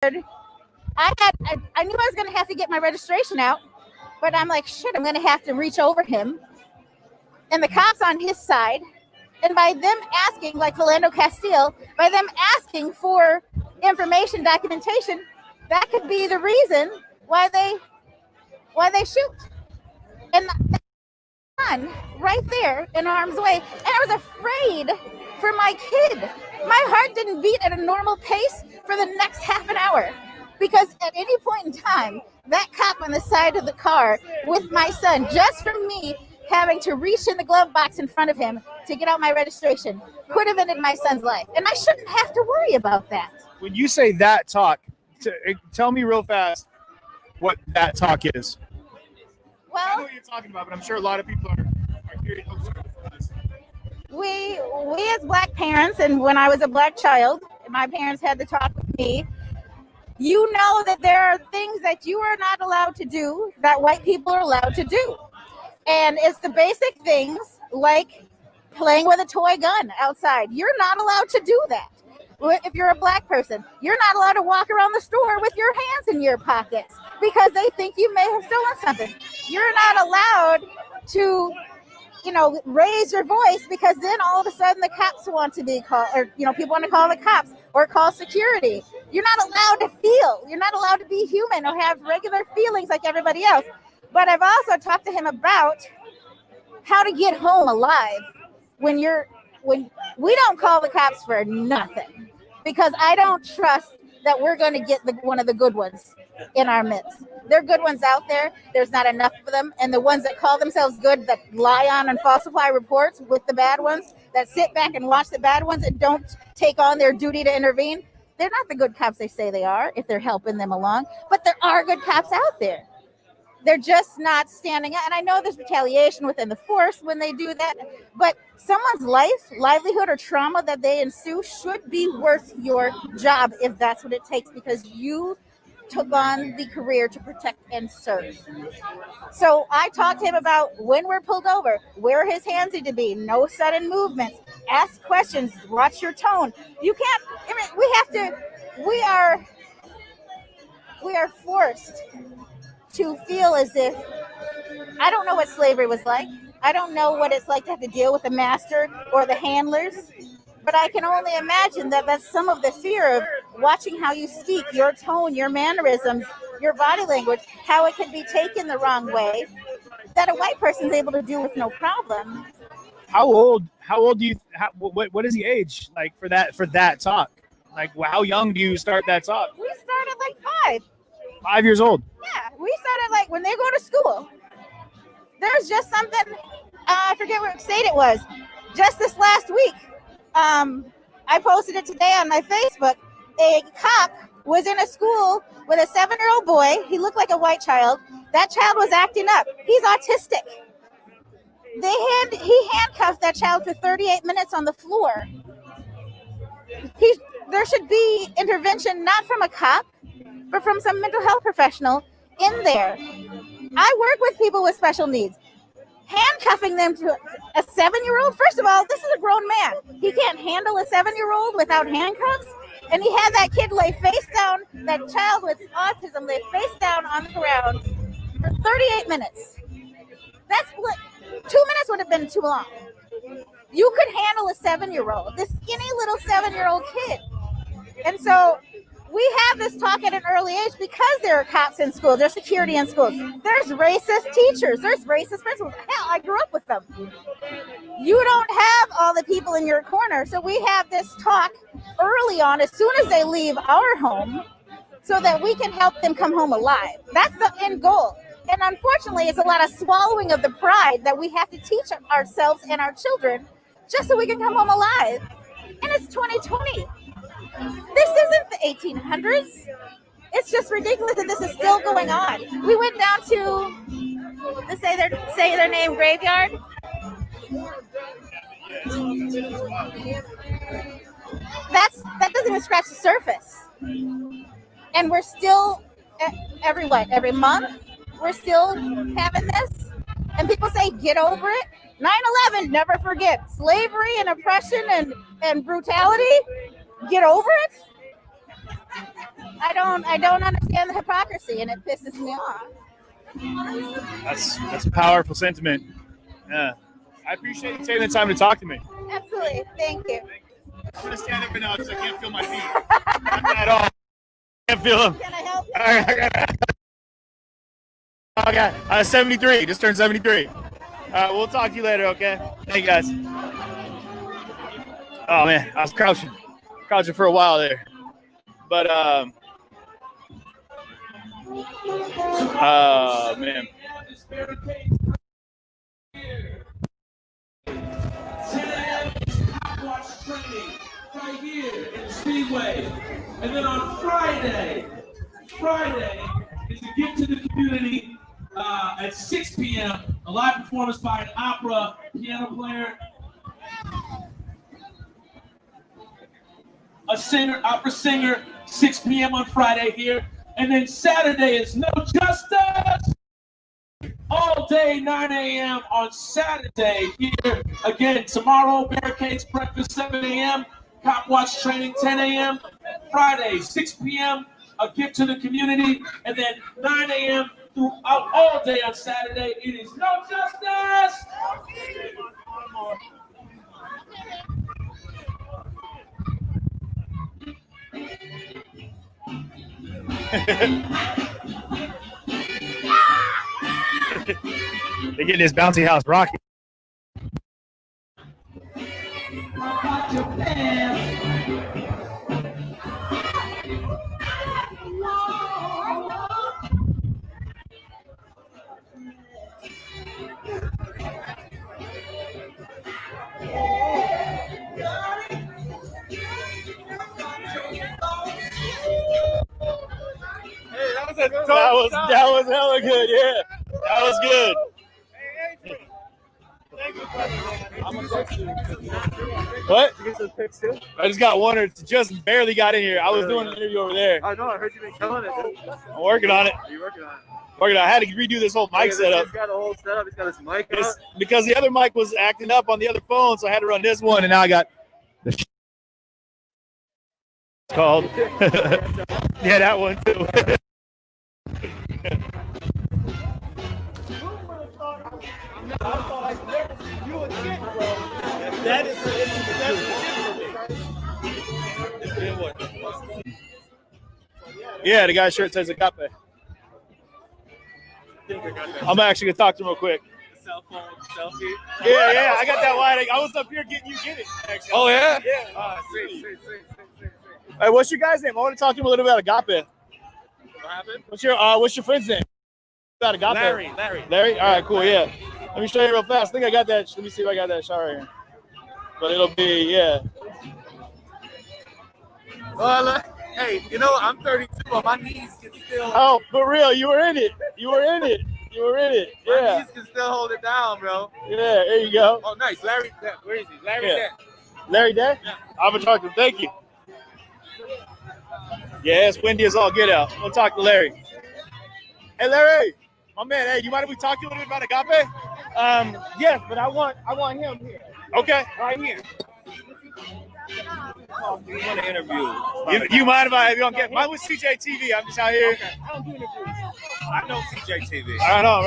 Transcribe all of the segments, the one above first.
I knew I was going to have to get my registration out, but I'm like, shit, I'm going to have to reach over him. And the cops on his side, and by them asking, like Philando Castile, by them asking for information, documentation, that could be the reason why they shoot. And right there in harm's way, and I was afraid for my kid. My heart didn't beat at a normal pace for the next half an hour, because at any point in time, that cop on the side of the car with my son, just from me having to reach in the glove box in front of him to get out my registration, could have ended my son's life, and I shouldn't have to worry about that. When you say that talk, tell me real fast what that talk is. Well, I know what you're talking about, but I'm sure a lot of people are curious. We as Black parents, and when I was a Black child, my parents had to talk with me. You know that there are things that you are not allowed to do that white people are allowed to do. And it's the basic things like playing with a toy gun outside. You're not allowed to do that. If you're a Black person, you're not allowed to walk around the store with your hands in your pockets because they think you may have stolen something. You're not allowed to, raise your voice, because then all of a sudden the cops want to be called, or, people want to call the cops or call security. You're not allowed to feel. You're not allowed to be human or have regular feelings like everybody else. But I've also talked to him about how to get home alive when we don't call the cops for nothing, because I don't trust that we're going to get one of the good ones in our midst. There are good ones out there. There's not enough of them. And the ones that call themselves good, that lie on and falsify reports with the bad ones, that sit back and watch the bad ones and don't take on their duty to intervene, they're not the good cops they say they are if they're helping them along. But there are good cops out there. They're just not standing out. And I know there's retaliation within the force when they do that, but someone's life, livelihood, or trauma that they ensue should be worth your job if that's what it takes, because you took on the career to protect and serve. So I talked to him about when we're pulled over, where his hands need to be, no sudden movements, ask questions, watch your tone. You can't, we are forced to feel as if, I don't know what slavery was like. I don't know what it's like to have to deal with the master or the handlers, but I can only imagine that that's some of the fear of watching how you speak, your tone, your mannerisms, your body language, how it can be taken the wrong way, that a white person's able to do with no problem. How old do you, what is the age like for that talk? Like, how young do you start that talk? We started like 5. 5 years old. Yeah, we started like when they go to school. There's just something, I forget what state it was, just this last week. I posted it today on my Facebook. A cop was in a school with a 7-year-old boy. He looked like a white child. That child was acting up. He's autistic. He handcuffed that child for 38 minutes on the floor. There should be intervention, not from a cop, but from some mental health professional in there. I work with people with special needs. Handcuffing them to a 7-year-old, first of all, this is a grown man. He can't handle a 7-year-old without handcuffs. And he had that kid lay face down, that child with autism lay face down on the ground for 38 minutes. That's 2 minutes would have been too long. You could handle a 7-year-old, this skinny little 7-year-old kid. And so we have this talk at an early age because there are cops in schools, there's security in schools, there's racist teachers, there's racist principals. Hell, I grew up with them. You don't have all the people in your corner, so we have this talk early on as soon as they leave our home so that we can help them come home alive. That's the end goal. And unfortunately, it's a lot of swallowing of the pride that we have to teach ourselves and our children just so we can come home alive. And it's 2020. This isn't the 1800s. It's just ridiculous that this is still going on. We went down to the say their name graveyard. That doesn't even scratch the surface. And we're still every month we're still having this. And people say get over it. 9/11, never forget. Slavery and oppression and brutality. Get over it. I don't understand the hypocrisy, and it pisses me off. That's a powerful sentiment. Yeah. I appreciate you taking the time to talk to me. Absolutely. Thank you. I'm going to stand up and now because I can't feel my feet. Not at all. I can't feel them. Can I help you? Okay. 73. Just turned 73. We'll talk to you later, okay? Thank you, guys. Oh, man. I was crouching for a while there. But, man. 10 a.m. watch training right here in the Speedway. And then on Friday is a gift to the community at 6 p.m. A live performance by an opera piano player, a singer, opera singer, 6 p.m. on Friday here. And then Saturday is No Justice. All day, 9 a.m. on Saturday here. Again, tomorrow, Barricades Breakfast, 7 a.m. Cop Watch Training, 10 a.m. Friday, 6 p.m. A gift to the community. And then 9 a.m. throughout all day on Saturday. It is No Justice! They're getting this bouncy house rocking. That was hella good, yeah. That was good. What? I just got one or just barely got in here. I was doing an interview over there. I know, I heard you've been killing it, dude. I'm working on it. Are you working on it? I had to redo this whole mic setup. He's got a whole setup. He's got his mic up. Because the other mic was acting up on the other phone, so I had to run this one, and now I got the called. Yeah, that one too. Yeah, the guy's shirt says Agape. I'm actually gonna talk to him real quick. Cell phone selfie. Yeah, I got that wide. I was up here getting you get it. Actually. Oh yeah. Yeah. Sweet. Hey, what's your guy's name? I want to talk to him a little bit about Agape. What happened? What's your friend's name? About Agape. Larry. All right, cool. Yeah. Let me show you real fast. I think I got that. Let me see if I got that shot right here. But it'll be Well, hey, you know I'm 32, but my knees can still. Oh, for real? You were in it. Yeah. My knees can still hold it down, bro. Yeah. There you go. Oh, nice, Larry. Where is he? Larry. Yeah. Larry Day? Yeah. I'm gonna talk to him. Thank you. Yeah, it's windy as all get out. We'll talk to Larry. Hey, Larry, my man. Hey, do you mind if we talk to you a little bit about Agape? Yes, but I want him here. Okay. Right here. Oh, you want to interview? You mind if you don't get mine with CJ TV? I'm just out here. Okay. I don't do interviews. I know CJ TV. Right on.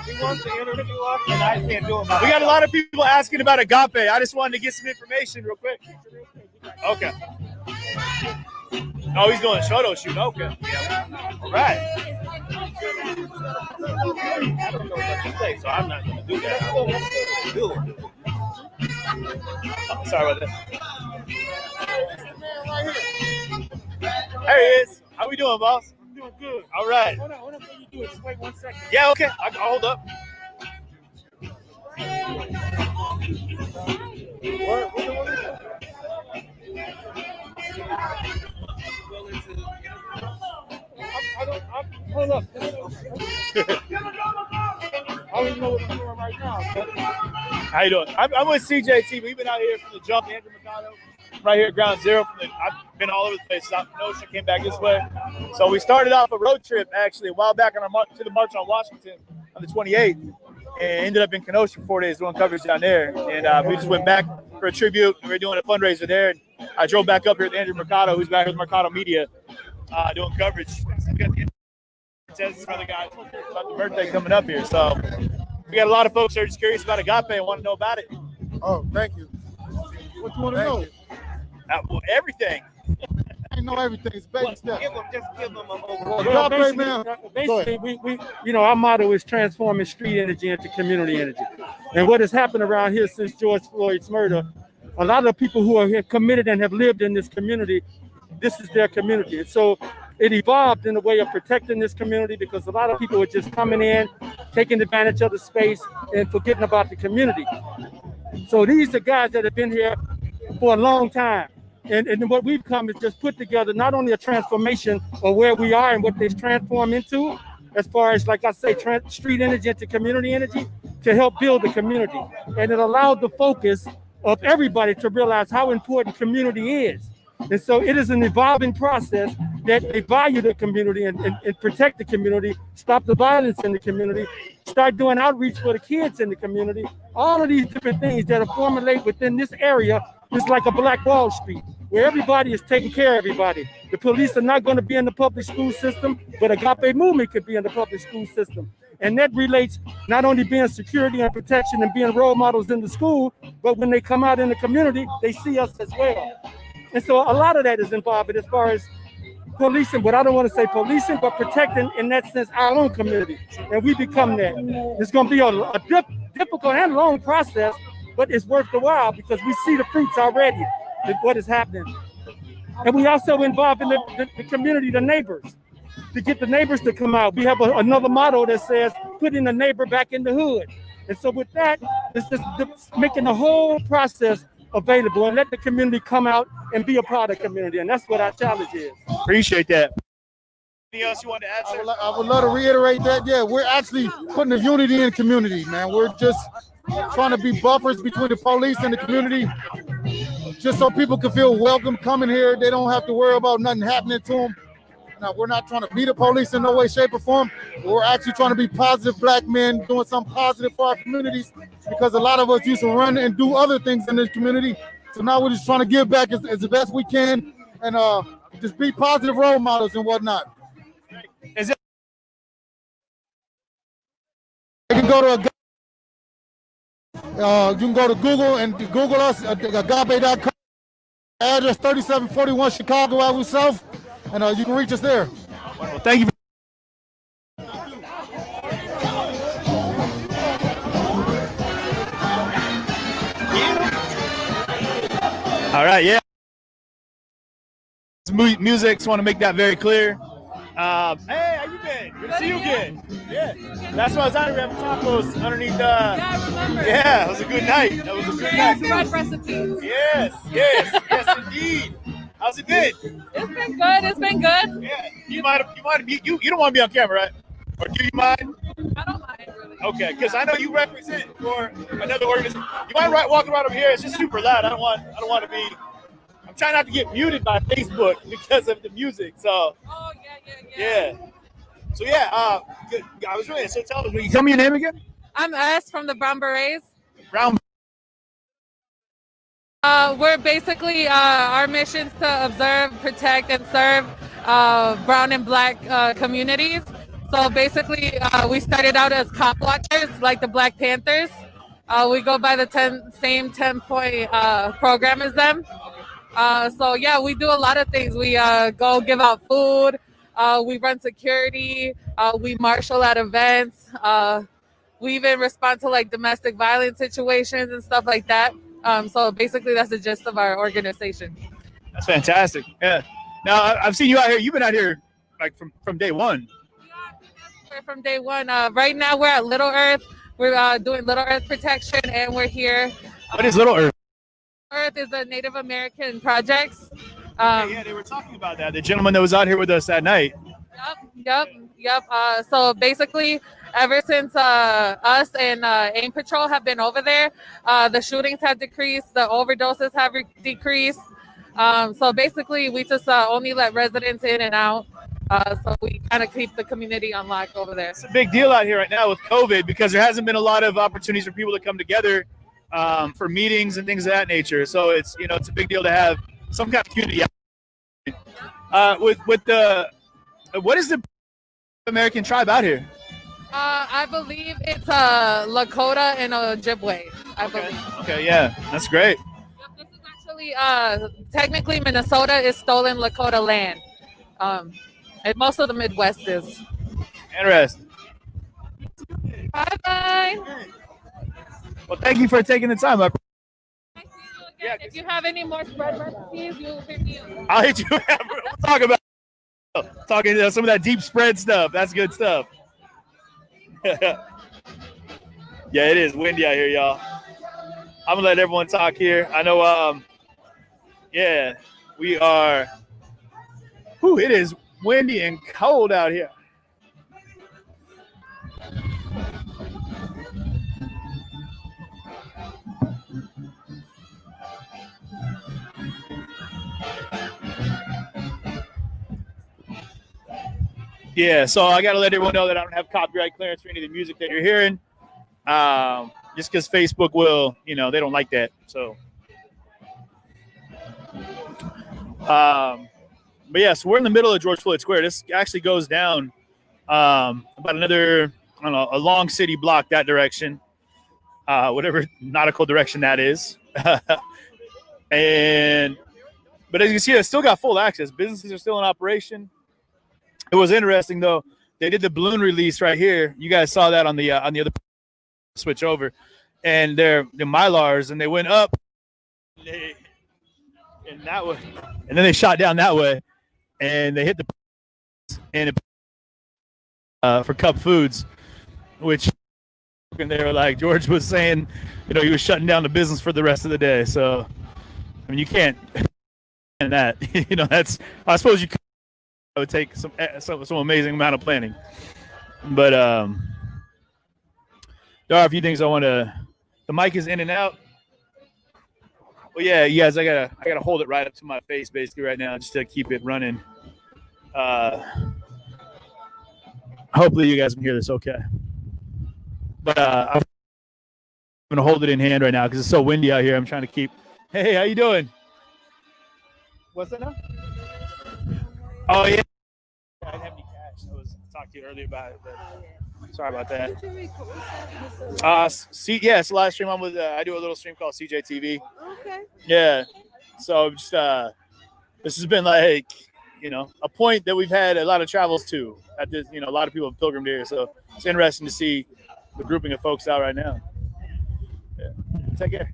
He wants to interview us, and I can't do it. We got a lot of people asking about Agape. I just wanted to get some information real quick. Okay. Oh, he's doing a photo shoot. Okay. All right. I don't know what to say, so I'm not going to do that. Do it. Oh, sorry about that. There he is. How we doing, boss? I'm doing good. All right. Hold on before you do it. Just wait 1 second. Yeah, okay. I'll hold up. Hold up. I don't even know what I'm doing right now. How you doing? I'm with CJ TV. We've been out here from the jump, Andrew Mercado, right here at Ground Zero. I've been all over the place. South Kenosha, came back this way. So we started off a road trip actually a while back on our march to the March on Washington on the 28th, and ended up in Kenosha for 4 days doing coverage down there. And we just went back for a tribute. We were doing a fundraiser there. And I drove back up here with Andrew Mercado, who's back with Mercado Media, doing coverage. We got the other guys about the birthday coming up here. So we got a lot of folks that are just curious about Agape and want to know about it. Oh, thank you. What you want to know? Well, everything. I know everything. It's baby steps. Just give them an Well, Agape, man. Basically, we our motto is transforming street energy into community energy. And what has happened around here since George Floyd's murder, a lot of the people who are here committed and have lived in this community, this is their community. And so it evolved in a way of protecting this community because a lot of people were just coming in, taking advantage of the space and forgetting about the community. So these are guys that have been here for a long time. And what we've come is just put together not only a transformation of where we are and what they've transformed into, as far as, like I say, street energy into community energy, to help build the community. And it allowed the focus of everybody to realize how important community is. And so it is an evolving process that they value the community and protect the community, stop the violence in the community, start doing outreach for the kids in the community. All of these different things that are formulated within this area is like a Black Wall Street, where everybody is taking care of everybody. The police are not going to be in the public school system, but Agape Movement could be in the public school system. And that relates not only being security and protection and being role models in the school, but when they come out in the community, they see us as well. And so a lot of that is involved as far as policing, but I don't want to say policing, but protecting in that sense our own community. And we become that. It's going to be a difficult and long process, but it's worth the while because we see the fruits already of what is happening. And we also involve in the community, the neighbors, to get the neighbors to come out. We have another motto that says, putting the neighbor back in the hood. And so with that, it's just making the whole process available and let the community come out and be a part of the community. And that's what our challenge is. Appreciate that. Anything else you want to add, sir? I would love to reiterate that. Yeah, we're actually putting the unity in community, man. We're just trying to be buffers between the police and the community, just so people can feel welcome coming here. They don't have to worry about nothing happening to them. Now, we're not trying to be the police in no way, shape, or form. We're actually trying to be positive Black men doing something positive for our communities, because a lot of us used to run and do other things in this community. So now we're just trying to give back as the best we can and just be positive role models and whatnot. Is it? You can go to Google and Google us at agape.com. Address 3741 Chicago Avenue South, and you can reach us there. Well, thank you. All right, yeah. Music, just want to make that very clear. Hey, how you been? Good to see you again. Yeah, that's why I was out here having tacos underneath. Yeah, I remember. Yeah, it was a good night. That was a good night. Bread recipes. Yes, indeed. How's it been? It's been good. It's been good. Yeah, you don't want to be on camera, right? Or do you mind? I don't mind really. Okay, because I know you represent for another organization. You mind walking around over here? It's just super loud. I don't want to be. I'm trying not to get muted by Facebook because of the music. So. Oh yeah. So yeah, good. I was really so tell me. Tell me your name again. I'm S from the Brown Berets. Brown. We're basically our mission is to observe, protect, and serve brown and Black communities. So basically, we started out as cop watchers, like the Black Panthers. We go by the same 10-point program as them. So yeah, we do a lot of things. We go give out food. We run security. We marshal at events. We even respond to like domestic violence situations and stuff like that. So basically, that's the gist of our organization. That's fantastic. Yeah. Now I've seen you out here. You've been out here like from day one. We're from day one. Right now, we're at Little Earth. We're doing Little Earth protection, and we're here. What is Little Earth? Earth is the Native American projects. Yeah, they were talking about that. The gentleman that was out here with us that night. Yep. So basically, ever since us and AIM Patrol have been over there, the shootings have decreased, the overdoses have decreased. So basically, we just only let residents in and out. So we kind of keep the community on lock over there. It's a big deal out here right now with COVID because there hasn't been a lot of opportunities for people to come together for meetings and things of that nature. So it's a big deal to have some kind of community. With the what is the American tribe out here? I believe it's Lakota and Ojibwe. I believe. Okay, yeah, that's great. Yep, this is actually technically Minnesota is stolen Lakota land. And most of the Midwest is. Interesting. Bye bye. Well, thank you for taking the time. Nice seeing you again. If you have any more spread recipes, you'll hit me up. I'll hit you. We'll talk about talking some of that deep spread stuff. That's good stuff. Yeah, it is windy out here, y'all. I'm gonna let everyone talk here. I know. Yeah, we are. Whew, it is windy and cold out here. Yeah, so I got to let everyone know that I don't have copyright clearance for any of the music that you're hearing. Just because Facebook will, they don't like that. So, but yeah, so we're in the middle of George Floyd Square. This actually goes down about another, I don't know, a long city block that direction, whatever nautical direction that is. But as you can see, it's still got full access. Businesses are still in operation. It was interesting though. They did the balloon release right here. You guys saw that on the other switch over, and they're the Mylars, and they went up, and that way, and then they shot down that way, and they hit the and for Cup Foods, which and they were like George was saying, he was shutting down the business for the rest of the day. So, I mean, you can't and that that's I suppose you could. It would take some amazing amount of planning, but there are a few things I want to. The mic is in and out. Well, yeah, you guys, I gotta hold it right up to my face basically right now just to keep it running. Hopefully you guys can hear this okay. But I'm gonna hold it in hand right now because it's so windy out here. I'm trying to keep. Hey, how you doing? What's that now? Oh yeah. I didn't have any cash. I was talking to you earlier about it, but sorry about that. It's the live stream. I do a little stream called CJ TV. Okay. Yeah. So just this has been like a point that we've had a lot of travels to. At this, a lot of people have pilgrimed here, so it's interesting to see the grouping of folks out right now. Yeah. Take care.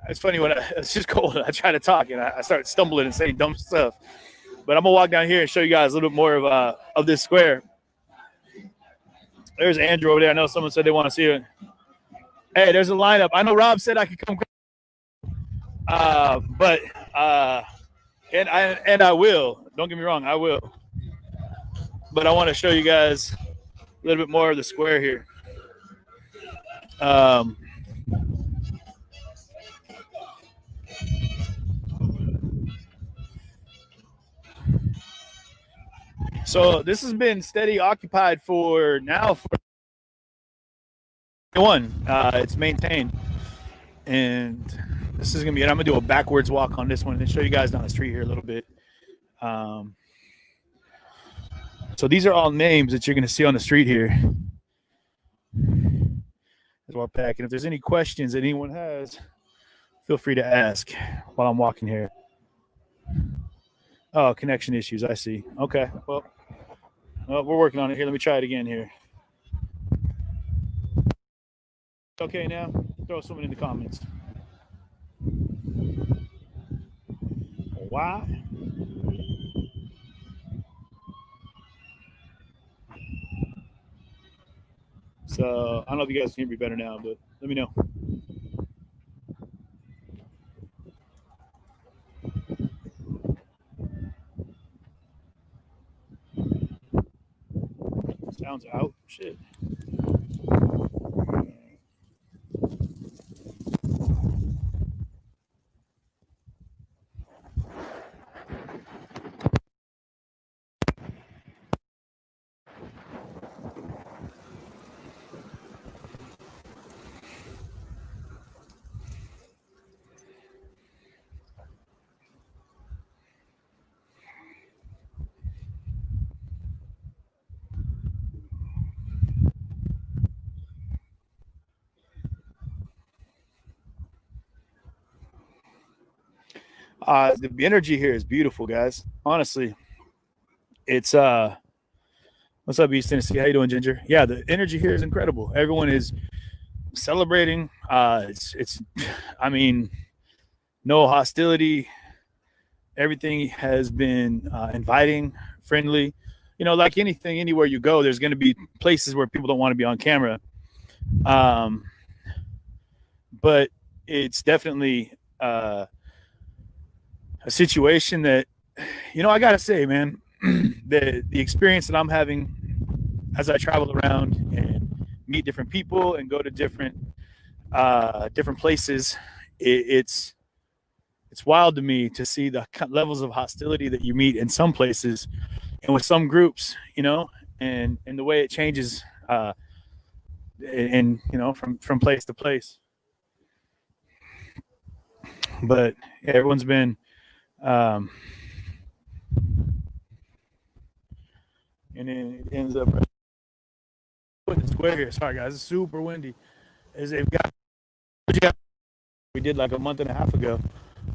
It's funny when it's just cold. I try to talk and I start stumbling and saying dumb stuff. But I'm gonna walk down here and show you guys a little bit more of this square. There's Andrew over there. I know someone said they want to see it. Hey, there's a lineup. I know Rob said I could come, but and I will. Don't get me wrong, I will. But I want to show you guys a little bit more of the square here. So this has been steady occupied for one. It's maintained, and this is gonna be. And I'm gonna do a backwards walk on this one and show you guys down the street here a little bit. So these are all names that you're gonna see on the street here. As well, Pack. And if there's any questions that anyone has, feel free to ask while I'm walking here. Oh, connection issues. I see. Okay. Well, we're working on it here. Let me try it again here. Okay, now throw someone in the comments. Why? So I don't know if you guys can hear me better now, but let me know. Sounds out. Shit. The energy here is beautiful, guys. Honestly, it's what's up, East Tennessee? How you doing, Ginger? Yeah, the energy here is incredible. Everyone is celebrating. It's I mean, no hostility. Everything has been inviting, friendly. You know, like anything, anywhere you go, there's going to be places where people don't want to be on camera. But it's definitely a situation that, you know, I gotta say, man, the experience that I'm having as I travel around and meet different people and go to different places, it's wild to me to see the levels of hostility that you meet in some places and with some groups, you know, and the way it changes, and you know, from place to place. But yeah, everyone's been and then it ends up in the square here. Sorry guys, it's super windy. Is they've got we did like a month and a half ago,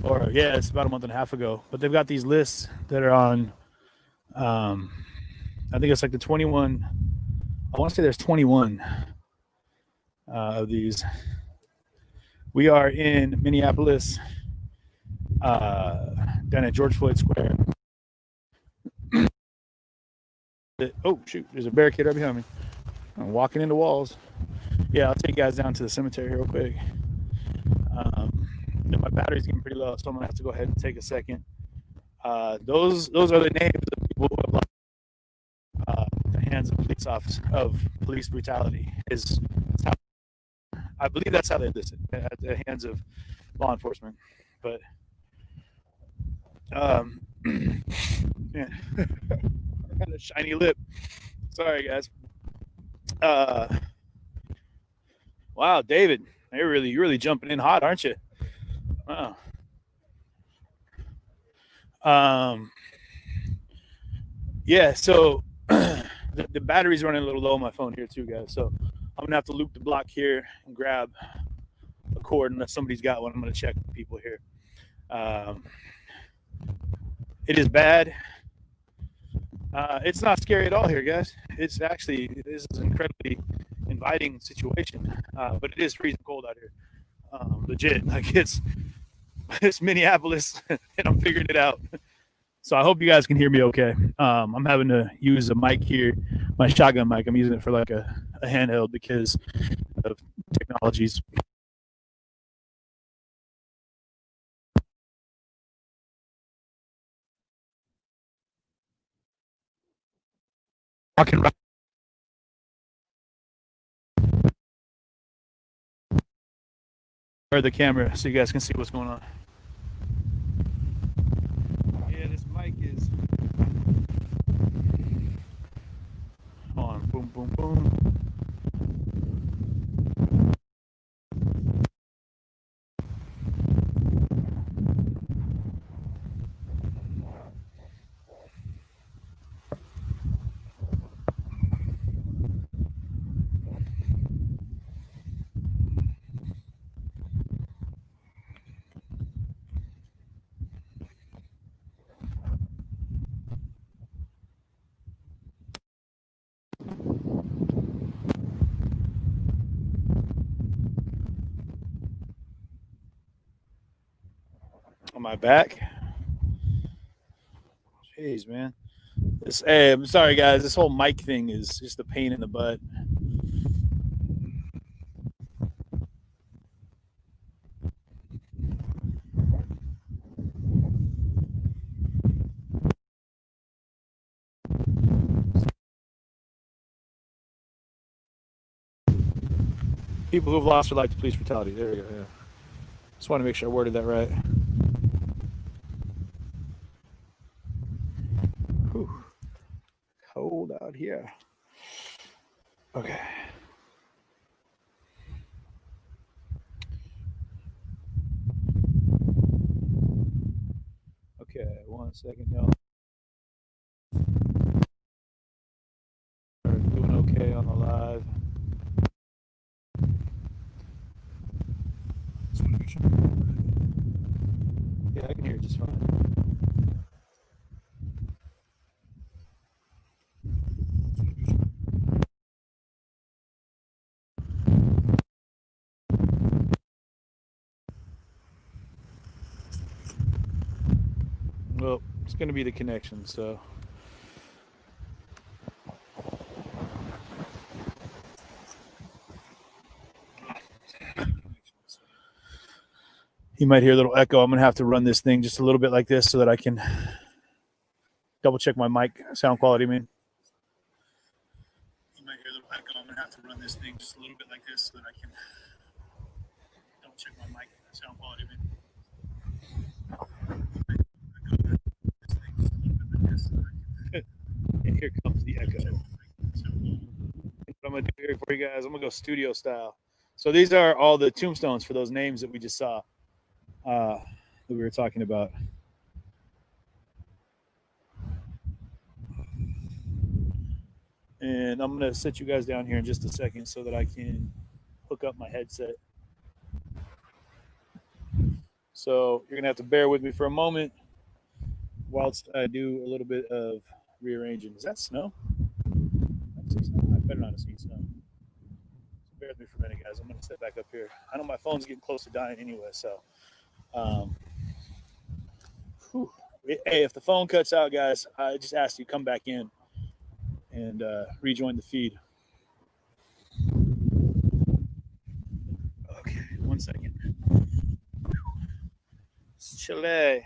or yeah, it's about a month and a half ago. But they've got these lists that are on. I think it's like the 21. I want to say there's 21 of these. We are in Minneapolis, down at George Floyd Square. Oh shoot! There's a barricade right behind me. I'm walking into walls. Yeah, I'll take you guys down to the cemetery here real quick. My battery's getting pretty low, so I'm gonna have to go ahead and take a second. Those are the names of people who have lost the hands of police officers of police brutality. I believe that's how they listed at the hands of law enforcement. But man, I got a shiny lip. Sorry, guys. Wow, David, you're really jumping in hot, aren't you? Wow. Yeah, so the battery's running a little low on my phone here too, guys. So I'm gonna have to loop the block here and grab a cord unless somebody's got one. I'm gonna check with people here. It is bad. It's not scary at all here, guys. This is an incredibly inviting situation, but it is freezing cold out here. Legit, like it's Minneapolis, and I'm figuring it out. So I hope you guys can hear me okay. I'm having to use a mic here, my shotgun mic. I'm using it for like a handheld because of technologies. Walking right. Or the camera so you guys can see what's going on. Yeah, this mic is on. Boom, boom, boom. On my back. Jeez, man. Hey, I'm sorry, guys. This whole mic thing is just a pain in the butt. People who've lost their life to police brutality. There we go. Yeah. Just want to make sure I worded that right. Whew. Cold out here. Okay. Okay, 1 second, y'all. Doing okay on the live. Just want to make sure. Yeah, I can hear it just fine. going to be the connection. So you might hear a little echo. I'm going to have to run this thing just a little bit like this so that I can double check my mic sound quality. You might hear a little echo. I'm going to have to run this thing just a little bit like this so that I can double check my mic sound quality. And here comes the echo. What I'm going to do here for you guys, I'm going to go studio style. So these are all the tombstones for those names that we just saw that we were talking about. And I'm going to sit you guys down here in just a second so that I can hook up my headset. So you're going to have to bear with me for a moment whilst I do a little bit of rearranging. Is that snow? I see snow. I better not have seen snow. So bear with me for a minute, guys. I'm going to step back up here. I know my phone's getting close to dying anyway, so. Hey, if the phone cuts out, guys, I just ask you come back in and rejoin the feed. Okay, 1 second. Chile.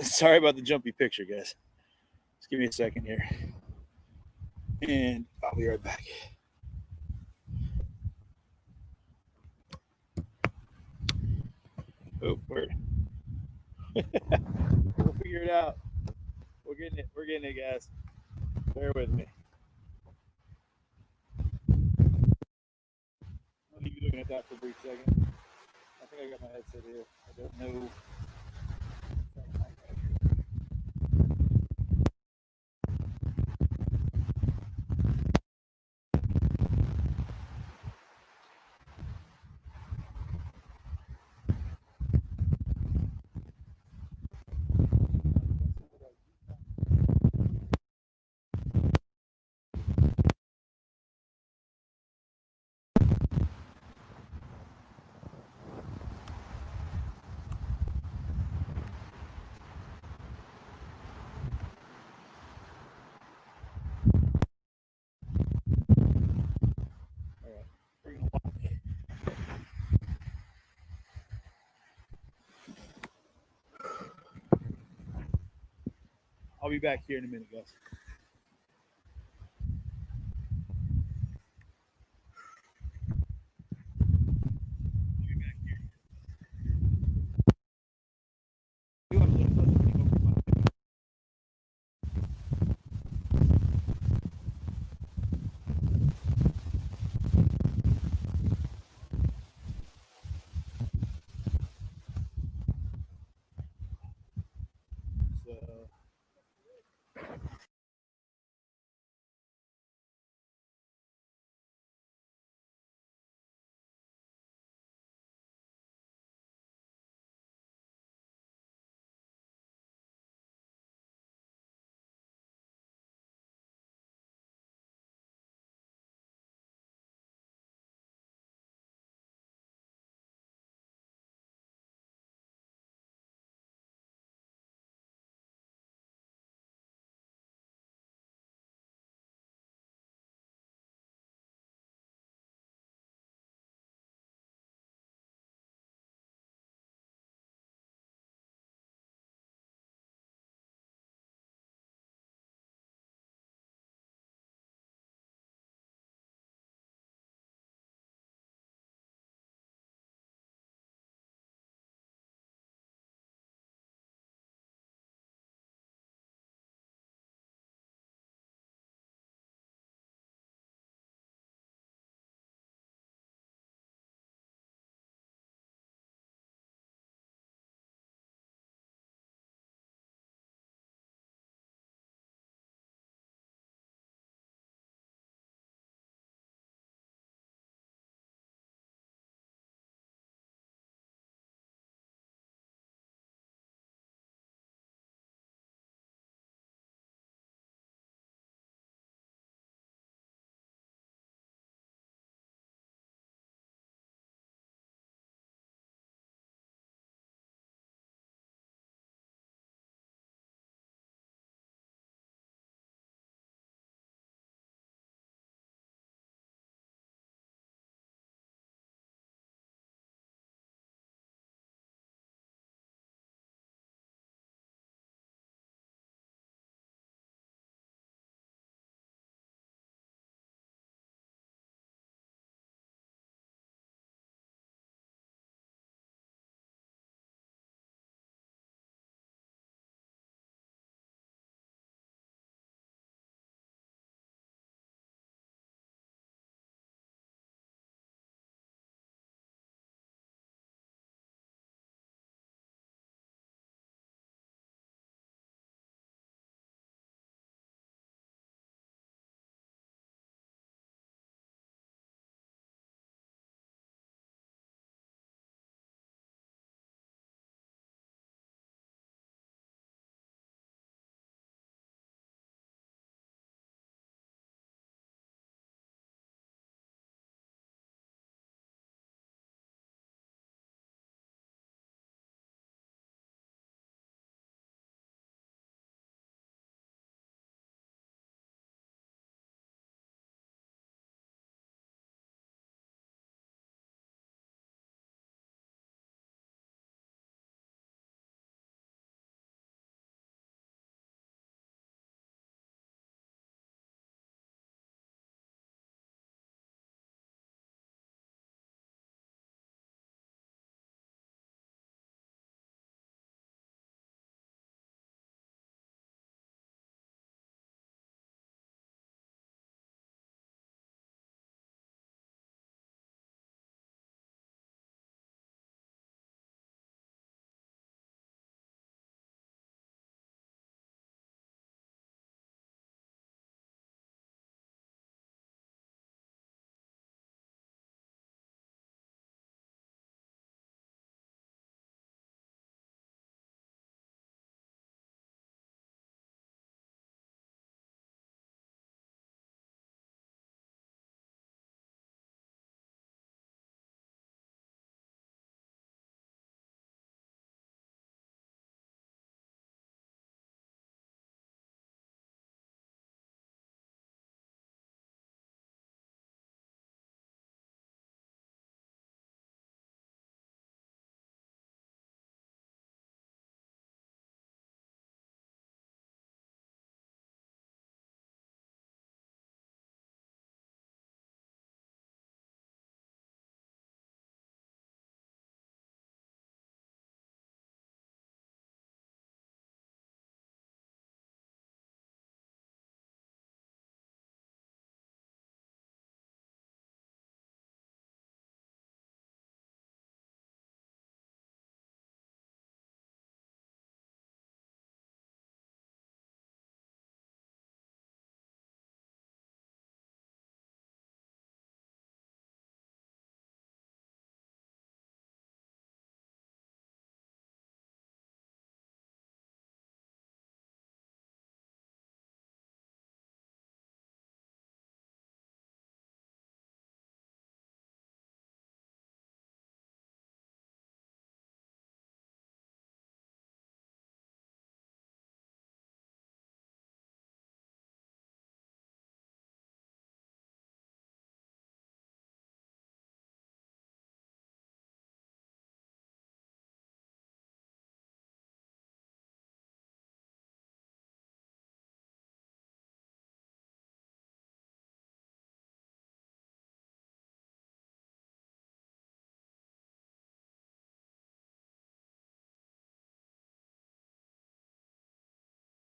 Sorry about the jumpy picture, guys. Just give me a second here. And I'll be right back. Oh, word. We'll figure it out. We're getting it. We're getting it, guys. Bear with me. I'll leave you looking at that for a brief second. I think I got my headset here. I don't know. I'll be back here in a minute, guys.